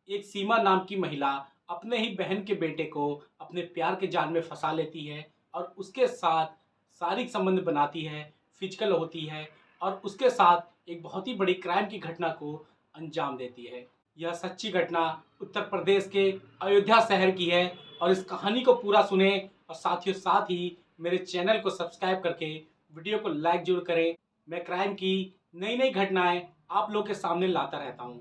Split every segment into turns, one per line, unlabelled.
एक सीमा नाम की महिला अपने ही बहन के बेटे को अपने प्यार के जाल में फंसा लेती है और उसके साथ शारीरिक संबंध बनाती है, फिजिकल होती है और उसके साथ एक बहुत ही बड़ी क्राइम की घटना को अंजाम देती है। यह सच्ची घटना उत्तर प्रदेश के अयोध्या शहर की है और इस कहानी को पूरा सुने और साथ ही मेरे चैनल को सब्सक्राइब करके वीडियो को लाइक जरूर करें। मैं क्राइम की नई नई घटनाएं आप लोग के सामने लाता रहता हूं।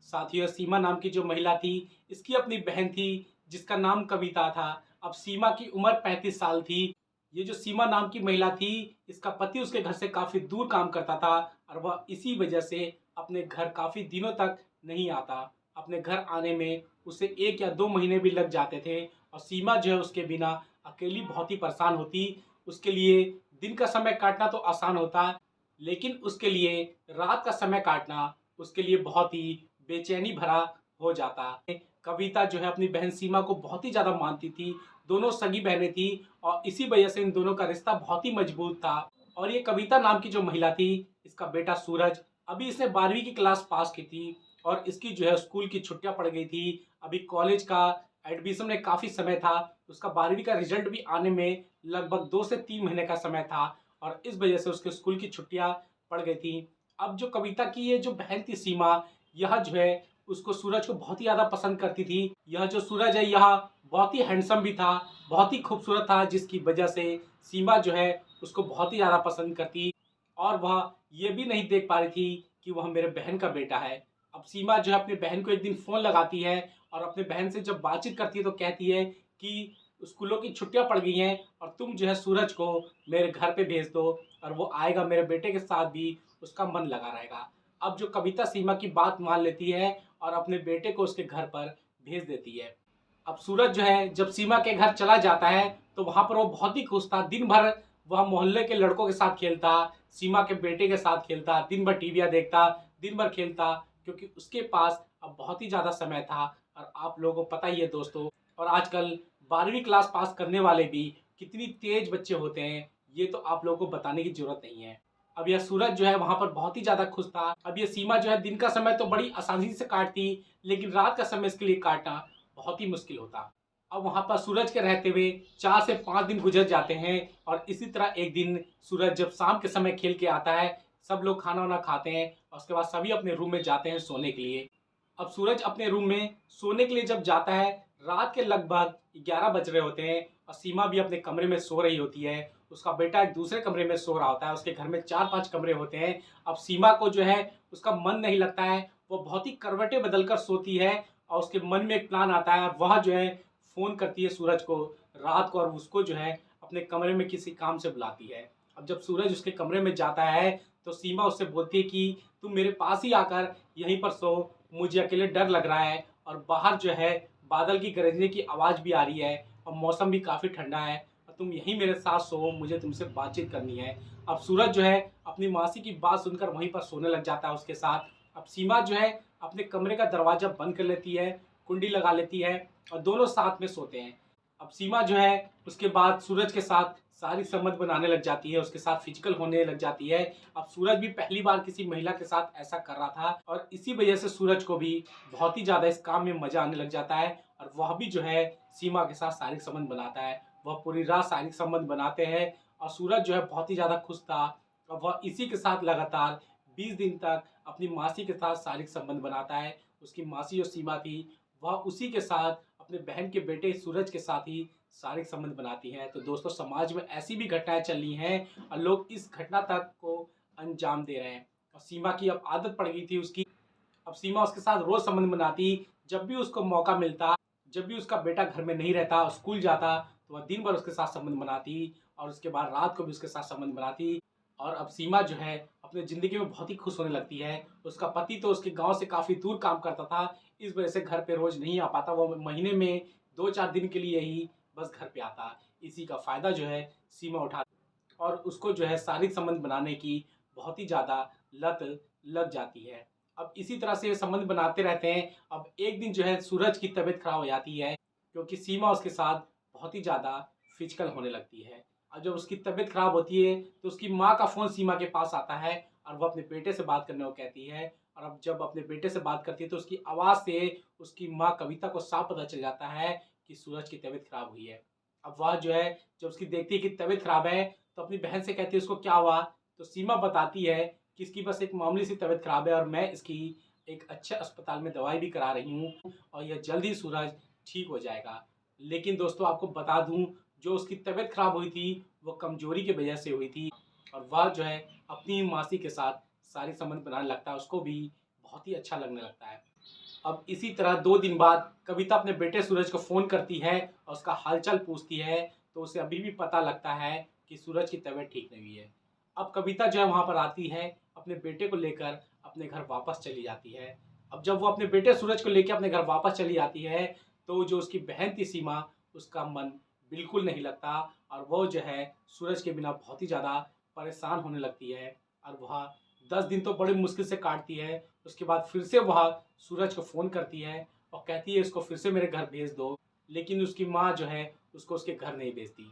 साथियों, सीमा नाम की जो महिला थी, इसकी अपनी बहन थी जिसका नाम कविता था। अब सीमा की उम्र 35 साल थी। ये जो सीमा नाम की महिला थी, इसका पति उसके घर से काफी दूर काम करता था और वह इसी वजह से अपने घर काफी दिनों तक नहीं आता। अपने घर आने में उसे 1 या 2 महीने भी लग जाते थे और सीमा जो है उसके बिना अकेली बहुत ही परेशान होती। उसके लिए दिन का समय काटना तो आसान होता, लेकिन उसके लिए रात का समय काटना उसके लिए बहुत ही बेचैनी भरा हो जाता। कविता जो है अपनी बहन सीमा को बहुत ही ज़्यादा मानती थी। दोनों सगी बहनें थी और इसी वजह से इन दोनों का रिश्ता बहुत ही मजबूत था। और ये कविता नाम की जो महिला थी, इसका बेटा सूरज, अभी इसने 12वीं की क्लास पास की थी और इसकी जो है स्कूल की छुट्टियां पड़ गई थी। अभी कॉलेज का एडमिशन में काफ़ी समय था। उसका 12वीं का रिजल्ट भी आने में लगभग 2 से 3 महीने का समय था और इस वजह से उसके स्कूल की छुट्टियां पड़ गई थी। अब जो कविता की ये जो बहन थी सीमा, यह जो है उसको सूरज को बहुत ही ज़्यादा पसंद करती थी। यह जो सूरज है यह बहुत ही हैंडसम भी था, बहुत ही खूबसूरत था, जिसकी वजह से सीमा जो है उसको बहुत ही ज़्यादा पसंद करती और वह ये भी नहीं देख पा रही थी कि वह मेरे बहन का बेटा है। अब सीमा जो है अपनी बहन को एक दिन फ़ोन लगाती है और अपने बहन से जब बातचीत करती है तो कहती है कि स्कूलों की छुट्टियां पड़ गई हैं और तुम जो है सूरज को मेरे घर पे भेज दो और वो आएगा, मेरे बेटे के साथ भी उसका मन लगा रहेगा। अब जो कविता सीमा की बात मान लेती है और अपने बेटे को उसके घर पर भेज देती है। अब सूरज जो है जब सीमा के घर चला जाता है तो वहां पर वो बहुत ही खुश था। दिन भर वह मोहल्ले के लड़कों के साथ खेलता, सीमा के बेटे के साथ खेलता, दिन भर टीवियां देखता, दिन भर खेलता, क्योंकि उसके पास अब बहुत ही ज्यादा समय था। और आप लोगों को पता ही है दोस्तों, और आजकल 12वीं क्लास पास करने वाले भी कितनी तेज बच्चे होते हैं, ये तो आप लोगों को बताने की जरूरत नहीं है। अब यह सूरज जो है वहां पर बहुत ही ज्यादा खुश था। अब ये सीमा जो है दिन का समय तो बड़ी आसानी से काटती, लेकिन रात का समय इसके लिए काटना बहुत ही मुश्किल होता। अब वहां पर सूरज के रहते हुए 4 से 5 दिन गुजर जाते हैं और इसी तरह एक दिन सूरज जब शाम के समय खेल के आता है, सब लोग खाना वाना खाते हैं और उसके बाद सभी अपने रूम में जाते हैं सोने के लिए। अब सूरज अपने रूम में सोने के लिए जब जाता है, रात के लगभग 11 बज रहे होते हैं और सीमा भी अपने कमरे में सो रही होती है। उसका बेटा एक दूसरे कमरे में सो रहा होता है। उसके घर में 4-5 कमरे होते हैं। अब सीमा को जो है उसका मन नहीं लगता है, वो बहुत ही करवटें बदलकर सोती है और उसके मन में एक प्लान आता है और वह जो है फ़ोन करती है सूरज को रात को और उसको जो है अपने कमरे में किसी काम से बुलाती है। अब जब सूरज उसके कमरे में जाता है तो सीमा उससे बोलती है कि तुम मेरे पास ही आकर यहीं पर सो, मुझे अकेले डर लग रहा है और बाहर जो है बादल की गरजने की आवाज़ भी आ रही है और मौसम भी काफ़ी ठंडा है और तुम यहीं मेरे साथ सो, मुझे तुमसे बातचीत करनी है। अब सूरज जो है अपनी मासी की बात सुनकर वहीं पर सोने लग जाता है उसके साथ। अब सीमा जो है अपने कमरे का दरवाज़ा बंद कर लेती है, कुंडी लगा लेती है और दोनों साथ में सोते हैं। अब सीमा जो है उसके बाद सूरज के साथ सारी संबंध बनाने लग जाती है, उसके साथ फिजिकल होने लग जाती है। अब सूरज भी पहली बार किसी महिला के साथ ऐसा कर रहा था और इसी वजह से सूरज को भी बहुत ही ज़्यादा इस काम में मजा आने लग जाता है और वह भी जो है सीमा के साथ शारीरिक संबंध बनाता है। वह पूरी रात शारीरिक संबंध बनाते हैं और सूरज जो है बहुत ही ज़्यादा खुश था और वह इसी के साथ लगातार 20 दिन तक अपनी मासी के साथ शारीरिक संबंध बनाता है। उसकी मासी जो सीमा थी, वह उसी के साथ अपने बहन के बेटे सूरज के साथ ही शारीरिक संबंध बनाती है। तो दोस्तों, समाज में ऐसी भी घटनाएं चल रही हैं और लोग इस घटना तक को अंजाम दे रहे हैं। और सीमा की अब आदत पड़ गई थी उसकी। अब सीमा उसके साथ रोज संबंध बनाती। जब भी उसको मौका मिलता, जब भी उसका बेटा घर में नहीं रहता, स्कूल जाता, तो वह दिन भर उसके साथ संबंध बनाती और उसके बाद रात को भी उसके साथ संबंध बनाती। और अब सीमा जो है अपनी ज़िंदगी में बहुत ही खुश होने लगती है। उसका पति तो उसके गांव से काफ़ी दूर काम करता था, इस वजह से घर पे रोज़ नहीं आ पाता। वो महीने में 2-4 दिन के लिए ही बस घर पे आता। इसी का फ़ायदा जो है सीमा उठाती और उसको जो है शारीरिक संबंध बनाने की बहुत ही ज़्यादा लत लग जाती है। अब इसी तरह से संबंध बनाते रहते हैं। अब एक दिन जो है सूरज की तबीयत खराब हो जाती है, क्योंकि सीमा उसके साथ बहुत ही ज़्यादा फिजिकल होने लगती है। और जब उसकी तबीयत खराब होती है तो उसकी माँ का फ़ोन सीमा के पास आता है और वो अपने बेटे से बात करने को कहती है और अब जब अपने बेटे से बात करती है तो उसकी आवाज़ से उसकी माँ कविता को साफ पता चल जाता है कि सूरज की तबीयत खराब हुई है। अब वह जो है जब उसकी देखती है कि तबीयत खराब है तो अपनी बहन से कहती है उसको क्या हुआ, तो सीमा बताती है कि इसकी बस एक मामूली सी तबीयत खराब है और मैं इसकी एक अच्छे अस्पताल में दवाई भी करा रही हूँ और यह जल्द ही सूरज ठीक हो जाएगा। लेकिन दोस्तों आपको बता दूं, जो उसकी तबीयत खराब हुई थी वो कमजोरी की वजह से हुई थी और वह जो है अपनी मासी के साथ सारी संबंध बनाने लगता है, उसको भी बहुत ही अच्छा लगने लगता है। अब इसी तरह 2 दिन बाद कविता अपने बेटे सूरज को फ़ोन करती है और उसका हालचाल पूछती है, तो उसे अभी भी पता लगता है कि सूरज की तबीयत ठीक नहीं हुई है। अब कविता जो है वहाँ पर आती है, अपने बेटे को लेकर अपने घर वापस चली जाती है। अब जब वो अपने बेटे सूरज को लेकर अपने घर वापस चली जाती है, तो जो उसकी बहन थी सीमा, उसका मन बिल्कुल नहीं लगता और वो जो है सूरज के बिना बहुत ही ज़्यादा परेशान होने लगती है और वह 10 दिन तो बड़ी मुश्किल से काटती है। उसके बाद फिर से वह सूरज को फ़ोन करती है और कहती है इसको फिर से मेरे घर भेज दो, लेकिन उसकी माँ जो है उसको उसके घर नहीं भेजती।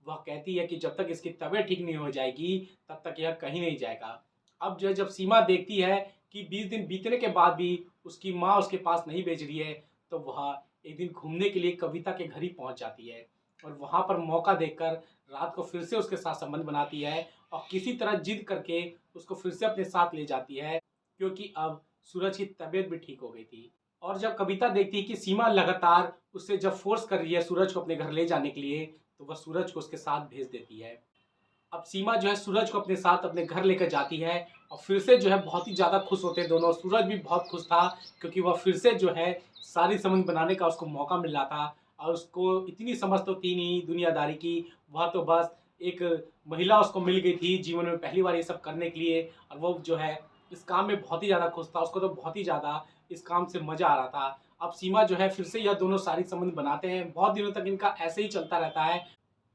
वह कहती है कि जब तक इसकी तबीयत ठीक नहीं हो जाएगी तब तक यह कहीं नहीं जाएगा। अब जो है जब सीमा देखती है कि 20 दिन बीतने के बाद भी उसकी माँ उसके पास नहीं भेज रही है, तो वह एक दिन घूमने के लिए कविता के घर ही पहुँच जाती है और वहाँ पर मौका देखकर रात को फिर से उसके साथ संबंध बनाती है और किसी तरह जिद करके उसको फिर से अपने साथ ले जाती है, क्योंकि अब सूरज की तबीयत भी ठीक हो गई थी। और जब कविता देखती है कि सीमा लगातार उससे जब फोर्स कर रही है सूरज को अपने घर ले जाने के लिए, तो वह सूरज को उसके साथ भेज देती है। अब सीमा जो है सूरज को अपने साथ अपने घर लेकर जाती है और फिर से जो है बहुत ही ज़्यादा खुश होते हैं दोनों। सूरज भी बहुत खुश था क्योंकि वह फिर से जो है सारी समझ बनाने का उसको मौका मिल रहा था और उसको इतनी समझ तो थी नहीं दुनियादारी की। वह तो बस एक महिला उसको मिल गई थी जीवन में पहली बार ये सब करने के लिए और वो जो है इस काम में बहुत ही ज़्यादा खुश था। उसको तो बहुत ही ज़्यादा इस काम से मज़ा आ रहा था। अब सीमा जो है फिर से यह दोनों सारी संबंध बनाते हैं। बहुत दिनों तक इनका ऐसे ही चलता रहता है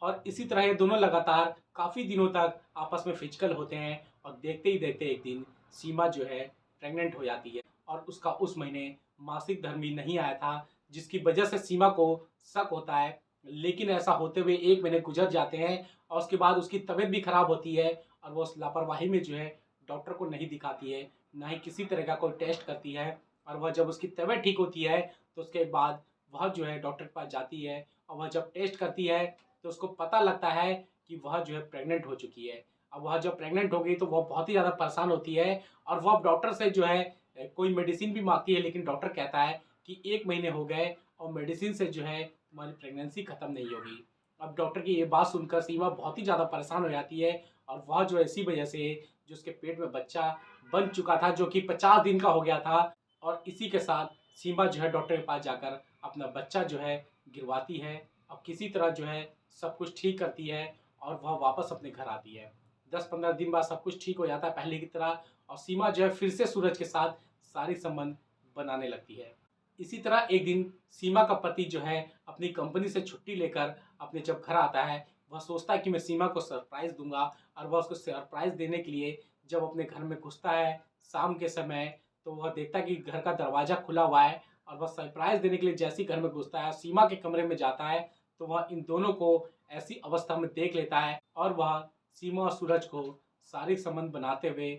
और इसी तरह ये दोनों लगातार काफ़ी दिनों तक आपस में फिजिकल होते हैं और देखते ही देखते एक दिन सीमा जो है प्रेग्नेंट हो जाती है और उसका उस महीने मासिक धर्म भी नहीं आया था, जिसकी वजह से सीमा को शक होता है। लेकिन ऐसा होते हुए 1 महीने गुजर जाते हैं और उसके बाद उसकी तबीयत भी खराब होती है और वो उस लापरवाही में जो है डॉक्टर को नहीं दिखाती है, ना ही किसी तरह का कोई टेस्ट करती है। और वह जब उसकी तबीयत ठीक होती है तो उसके बाद वह जो है डॉक्टर के पास जाती है और वह जब टेस्ट करती है तो उसको पता लगता है कि वह जो है प्रेग्नेंट हो चुकी है। अब वह जब प्रेग्नेंट हो गई तो वह बहुत ही ज़्यादा परेशान होती है और वह डॉक्टर से जो है कोई मेडिसिन भी मांगती है, लेकिन डॉक्टर कहता है कि 1 महीने हो गए और मेडिसिन से जो है तुम्हारी प्रेगनेंसी ख़त्म नहीं होगी। अब डॉक्टर की ये बात सुनकर सीमा बहुत ही ज़्यादा परेशान हो जाती है और वह जो है इसी वजह से जो उसके पेट में बच्चा बन चुका था जो कि 50 दिन का हो गया था, और इसी के साथ सीमा जो है डॉक्टर के पास जाकर अपना बच्चा जो है गिरवाती है और किसी तरह जो है सब कुछ ठीक करती है और वह वापस अपने घर आती है। 10-15 दिन बाद सब कुछ ठीक हो जाता है पहले की तरह और सीमा जो है फिर से सूरज के साथ सारी संबंध बनाने लगती है। इसी तरह एक दिन सीमा का पति जो है अपनी कंपनी से छुट्टी लेकर अपने जब घर आता है, वह सोचता है कि मैं सीमा को सरप्राइज़ दूंगा और वह उसको सरप्राइज़ देने के लिए जब अपने घर में घुसता है शाम के समय, तो वह देखता है कि घर का दरवाज़ा खुला हुआ है और वह सरप्राइज़ देने के लिए जैसे ही घर में घुसता है सीमा के कमरे में जाता है, तो वह इन दोनों को ऐसी अवस्था में देख लेता है और वह सीमा और सूरज को शारीरिक संबंध बनाते हुए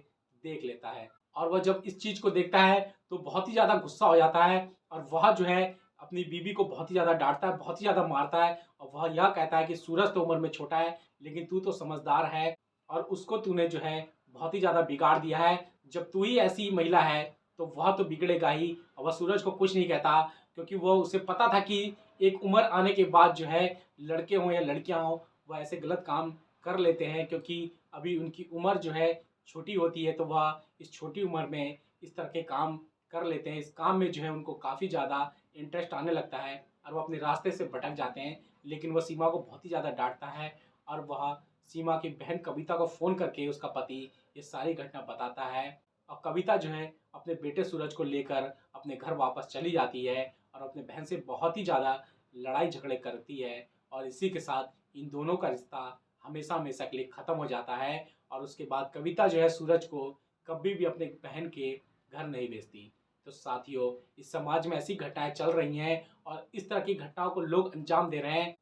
देख लेता है। और वह जब इस चीज़ को देखता है तो बहुत ही ज़्यादा गुस्सा हो जाता है और वह जो है अपनी बीवी को बहुत ही ज़्यादा डांटता है, बहुत ही ज़्यादा मारता है और वह यह कहता है कि सूरज तो उम्र में छोटा है लेकिन तू तो समझदार है और उसको तूने जो है बहुत ही ज़्यादा बिगाड़ दिया है। जब तू ही ऐसी महिला है तो वह तो बिगड़ेगा ही। और वह सूरज को कुछ नहीं कहता क्योंकि वो उसे पता था कि एक उम्र आने के बाद जो है लड़के हों या लड़कियां हों वह ऐसे गलत काम कर लेते हैं, क्योंकि अभी उनकी उम्र जो है छोटी होती है तो वह इस छोटी उम्र में इस तरह के काम कर लेते हैं। इस काम में जो है उनको काफ़ी ज़्यादा इंटरेस्ट आने लगता है और वो अपने रास्ते से भटक जाते हैं। लेकिन वह सीमा को बहुत ही ज़्यादा डांटता है और वह सीमा की बहन कविता को फ़ोन करके उसका पति ये सारी घटना बताता है और कविता जो है अपने बेटे सूरज को लेकर अपने घर वापस चली जाती है और अपने बहन से बहुत ही ज़्यादा लड़ाई झगड़े करती है और इसी के साथ इन दोनों का रिश्ता हमेशा हमेशा के लिए ख़त्म हो जाता है। और उसके बाद कविता जो है सूरज को कभी भी अपने बहन के घर नहीं भेजती। तो साथियों, इस समाज में ऐसी घटनाएं चल रही हैं और इस तरह की घटनाओं को लोग अंजाम दे रहे हैं।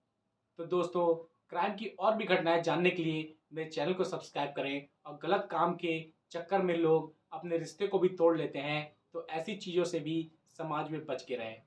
तो दोस्तों, क्राइम की और भी घटनाएं जानने के लिए मेरे चैनल को सब्सक्राइब करें और गलत काम के चक्कर में लोग अपने रिश्ते को भी तोड़ लेते हैं। तो ऐसी चीज़ों से भी समाज में बच के रहें।